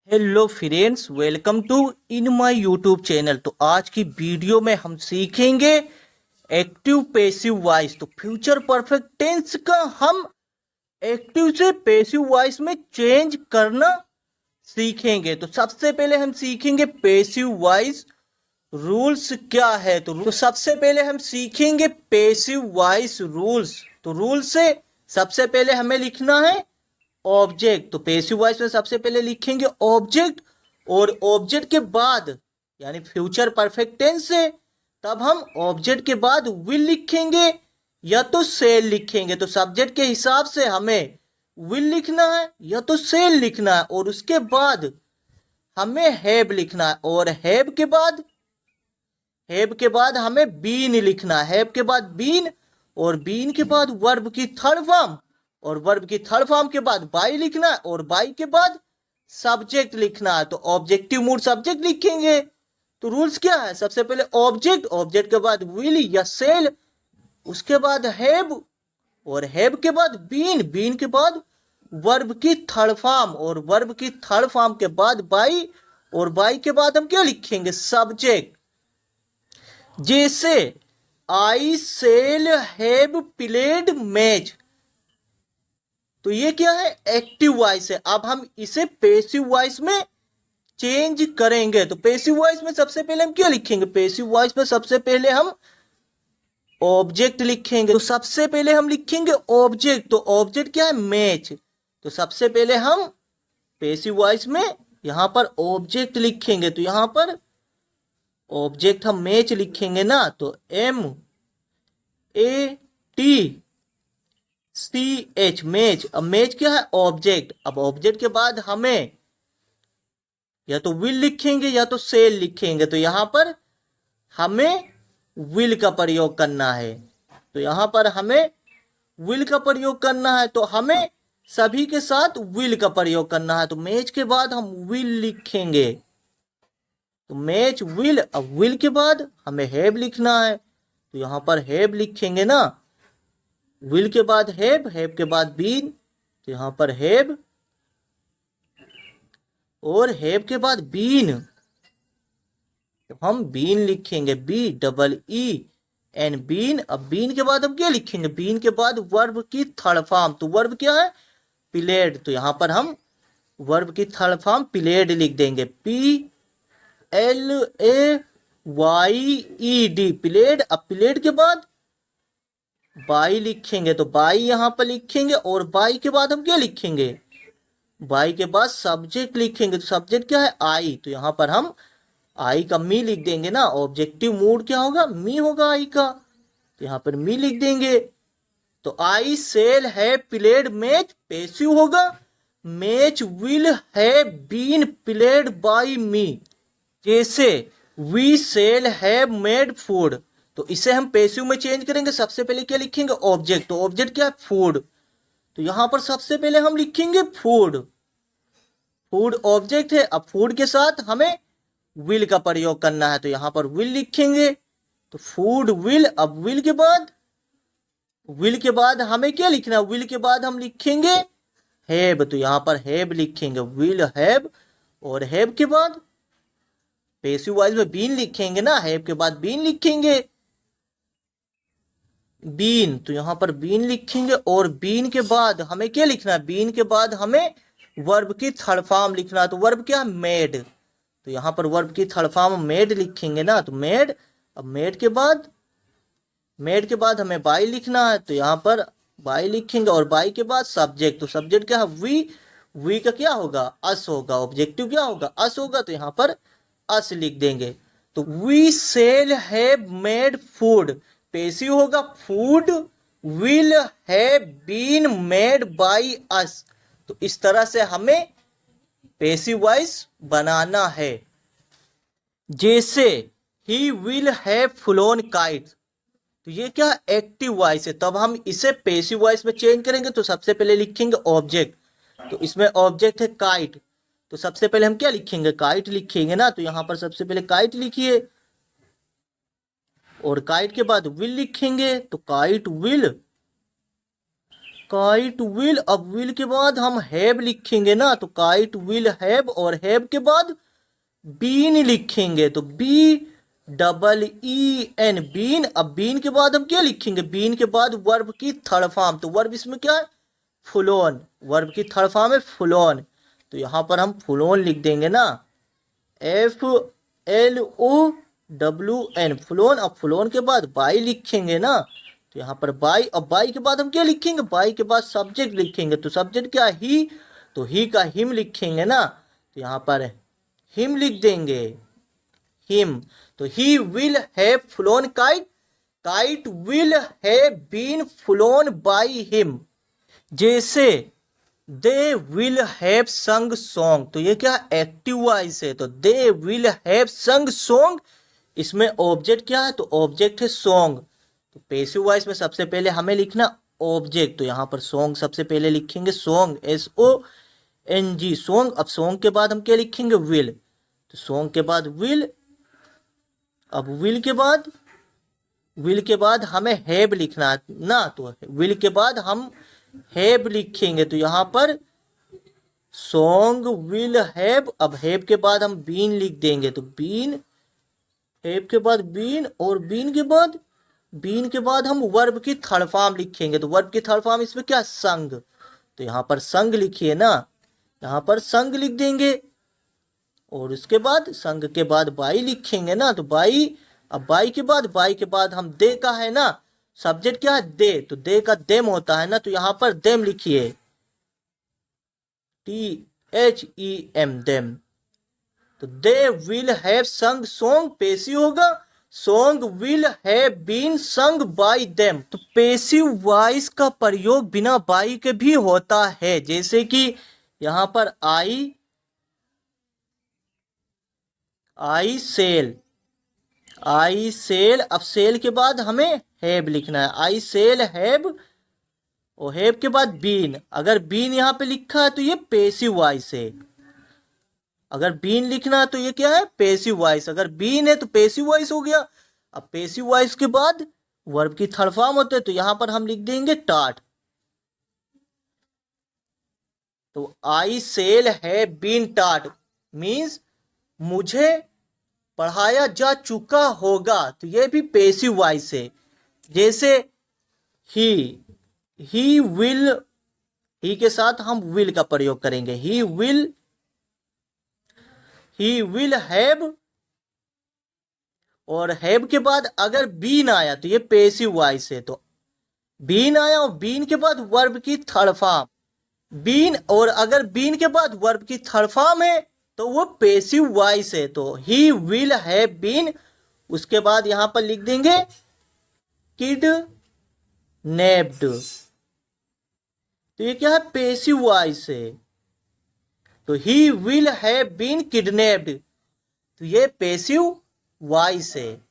Hello friends, welcome to in my YouTube channel. तो आज की वीडियो में हम सीखेंगे एक्टिव पैसिव वॉइस। तो फ्यूचर परफेक्ट टेंस का हम एक्टिव से पैसिव वॉइस में चेंज करना सीखेंगे। तो सबसे पहले हम सीखेंगे पैसिव वॉइस रूल्स क्या है। तो सबसे पहले हम सीखेंगे पैसिव वॉइस रूल्स। तो रूल से सबसे पहले हमें लिखना है ऑब्जेक्ट। तो पैसिव वॉइस में सबसे पहले लिखेंगे ऑब्जेक्ट, और ऑब्जेक्ट के बाद यानी फ्यूचर परफेक्ट टेंस से तब हम ऑब्जेक्ट के बाद विल लिखेंगे या तो सेल लिखेंगे। तो सब्जेक्ट के हिसाब से हमें विल लिखना है या तो सेल लिखना है, और उसके बाद हमें हैव लिखना है, और हैव के बाद हमें बीन लिखना है। हैव के बाद बीन, और बीन के बाद वर्ब की थर्ड फॉर्म, और वर्ब की थर्ड फॉर्म के बाद बाई लिखना है, और बाई के बाद सब्जेक्ट लिखना है। तो ऑब्जेक्टिव मूड सब्जेक्ट लिखेंगे। तो रूल्स क्या है? सबसे पहले ऑब्जेक्ट, ऑब्जेक्ट के बाद विल या सेल, उसके बाद हैव, और हैव के बाद बीन, बीन के बाद वर्ब की थर्ड फॉर्म, और वर्ब की थर्ड फॉर्म के बाद बाई, और बाई के बाद हम क्या लिखेंगे? सब्जेक्ट। जैसे आई सेल हैव प्लेड मैच। तो ये क्या है? एक्टिव वॉइस है। अब हम इसे पैसिव वॉइस में चेंज करेंगे। तो पैसिव वॉइस में सबसे पहले हम क्या लिखेंगे? पैसिव वॉइस में सबसे पहले हम ऑब्जेक्ट लिखेंगे। तो सबसे पहले हम लिखेंगे ऑब्जेक्ट। तो ऑब्जेक्ट क्या है? मैच। तो सबसे पहले हम पैसिव वॉइस में यहां पर ऑब्जेक्ट लिखेंगे। तो यहां पर ऑब्जेक्ट हम मैच लिखेंगे ना, तो MATCH मैच। अब मैच क्या है? ऑब्जेक्ट। अब ऑब्जेक्ट के बाद हमें या तो विल लिखेंगे या तो सेल लिखेंगे। तो यहां पर हमें विल का प्रयोग करना है। तो यहां पर हमें विल का प्रयोग करना है, तो हमें सभी के साथ विल का प्रयोग करना है। तो मैच के बाद हम विल लिखेंगे। तो मैच विल। अब विल के बाद हमें हैव लिखना है। तो यहां पर हैव लिखेंगे ना, विल के बाद हैव, हैव के बाद बीन। तो यहां पर हैव, और हैव के बाद बीन। तो हम बीन लिखेंगे, BEEN बीन। अब बीन के बाद हम क्या लिखेंगे? बीन के बाद वर्ब की थर्ड फॉर्म। तो वर्ब क्या है? प्लेड। तो यहां पर हम वर्ब की थर्ड फॉर्म प्लेड लिख देंगे, PLAYED प्लेड। अब प्लेड के बाद बाई लिखेंगे। तो बाई यहां पर लिखेंगे, और बाई के बाद हम क्या लिखेंगे? बाई के बाद सब्जेक्ट लिखेंगे। तो सब्जेक्ट क्या है? आई। तो यहां पर हम आई का मी लिख देंगे ना। ऑब्जेक्टिव मूड क्या होगा? मी होगा आई का। तो यहां पर मी लिख देंगे। तो I shall have played match passive होगा। Match will have been played by me. जैसे we shall have made food. तो इसे हम पैसिव में चेंज करेंगे। सबसे पहले क्या लिखेंगे? ऑब्जेक्ट। तो ऑब्जेक्ट क्या है? फूड। तो यहां पर सबसे पहले हम लिखेंगे फूड। फूड ऑब्जेक्ट है। अब फूड के साथ हमें विल का प्रयोग करना है। तो यहां पर विल लिखेंगे। तो फूड विल। अब विल के बाद हमें क्या लिखना है? विल के बाद हम लिखेंगे हैव। तो यहां पर हैव लिखेंगे, विल हैव, और हैव के बाद पैसिव वॉइस में बीन लिखेंगे ना। हैव के बाद बीन लिखेंगे, बीन। तो यहां पर बीन लिखेंगे, और बीन के बाद हमें क्या लिखना है? बीन के बाद हमें वर्ब की थर्ड फॉर्म लिखना है। तो वर्ब क्या? मेड। तो यहां पर वर्ब की थर्ड फॉर्म मेड लिखेंगे ना, तो मेड। अब मेड के बाद हमें बाई लिखना है। तो यहां पर बाई लिखेंगे, और बाई के बाद सब्जेक्ट। तो सब्जेक्ट क्या है? वी का क्या होगा? अस होगा। ऑब्जेक्टिव क्या होगा? अस होगा। तो यहां पर अस लिख देंगे। तो we shall have made food passive होगा, food will have been made by us. तो इस तरह से हमें पैसिव वॉइस बनाना है। जैसे ही विल हैव फ्लोन काइट। तो ये क्या? एक्टिव वॉइस है। तब हम इसे पैसिव वॉइस में चेंज करेंगे। तो सबसे पहले लिखेंगे ऑब्जेक्ट। तो इसमें ऑब्जेक्ट है काइट। तो सबसे पहले हम क्या लिखेंगे? काइट लिखेंगे ना। तो यहां पर सबसे पहले काइट लिखिए, और काइट के बाद विल लिखेंगे। तो काइट विल। काइट विल, अब विल के बाद हम हैव लिखेंगे ना, तो काइट विल हैव, और हैव के बाद बीन लिखेंगे, तो BEEN बीन। अब बीन के बाद हम क्या लिखेंगे, बीन के बाद वर्ब की थर्ड फॉर्म, तो वर्ब इसमें क्या है, फुलोन, वर्ब की थर्ड फॉर्म है फुलोन, तो यहाँ पर हम फुलोन लिख देंगे ना, FLOWN फुलोन। अब फुलोन के बाद बाई लिखेंगे ना, तो यहाँ पर बाई। अब बाई के बाद हम क्या लिखेंगे, बाई के बाद सब्जेक्ट लिखेंगे, तो सब्जेक्ट क्या ही, तो ही का हिम लिखेंगे ना, तो यहाँ पर हिम लिख देंगे, हिम। तो he will have flown kite, kite will have been flown by him. जैसे they will have sung song, तो ये क्या एक्टिव वॉइस है, तो they will have sung song, इसमें ऑब्जेक्ट क्या है, तो ऑब्जेक्ट है सॉन्ग। तो पैसिव वॉइस में सबसे पहले हमें लिखना ऑब्जेक्ट, तो यहाँ पर सॉन्ग सबसे पहले लिखेंगे सॉन्ग, SONG सॉन्ग। अब सॉन्ग के बाद हम क्या लिखेंगे, विल, तो सॉन्ग के बाद विल। अब विल के बाद हमें हैव लिखना ना, तो विल के बाद हम हैव लिखेंगे, तो यहाँ पर सॉन्ग विल हैव। अब हैव के बाद हम बीन लिख देंगे, तो बीन, हैव के बाद बीन, और बीन के बाद हम वर्ब की थर्ड फॉर्म लिखेंगे, तो वर्ब की थर्ड फॉर्म इसमें क्या, संग, तो यहाँ पर संग लिखिए ना, यहाँ पर संग लिख देंगे, और उसके बाद संग के बाद बाई लिखेंगे ना, तो बाई। अब बाई के बाद हम दे का है ना, सब्जेक्ट क्या है, दे, तो दे का देम होता है ना, तो यहाँ पर देम लिखिए, THEM देम। तो they will have sung song passive होगा, song will have been sung by them. तो पैसिव वॉइस का प्रयोग बिना बाई के भी होता है, जैसे कि यहाँ पर आई सेल, अब सेल के बाद हमें हैव लिखना है, आई सेल हैव, और हैव के बाद बीन। अगर बीन यहाँ पे लिखा है तो ये पैसिव वॉइस है, अगर बीन लिखना है तो ये क्या है, पैसिव वॉइस। अगर बीन है तो पैसिव वॉइस हो गया। अब पैसिव वॉइस के बाद वर्ब की थर्ड फॉर्म होते हैं, तो यहां पर हम लिख देंगे टाट। तो आई सेल हैव बीन टाट मीन्स मुझे पढ़ाया जा चुका होगा, तो ये भी पैसिव वॉइस है। जैसे ही विल, ही के साथ हम विल का प्रयोग करेंगे, ही विल हैव, और हैव के बाद अगर बीन आया तो ये पैसिव वॉइस है, तो बीन आया और बीन के बाद वर्ब की थर्ड फॉर्म बीन, और अगर बीन के बाद वर्ब की थर्ड फॉर्म है तो वो पैसिव वॉइस है, तो ही विल हैव बीन। उसके बाद यहां पर लिख देंगे किडनैप्ड, तो ये क्या है, पैसिव वॉइस है। तो he will have been kidnapped, तो ये पैसिव वॉइस है।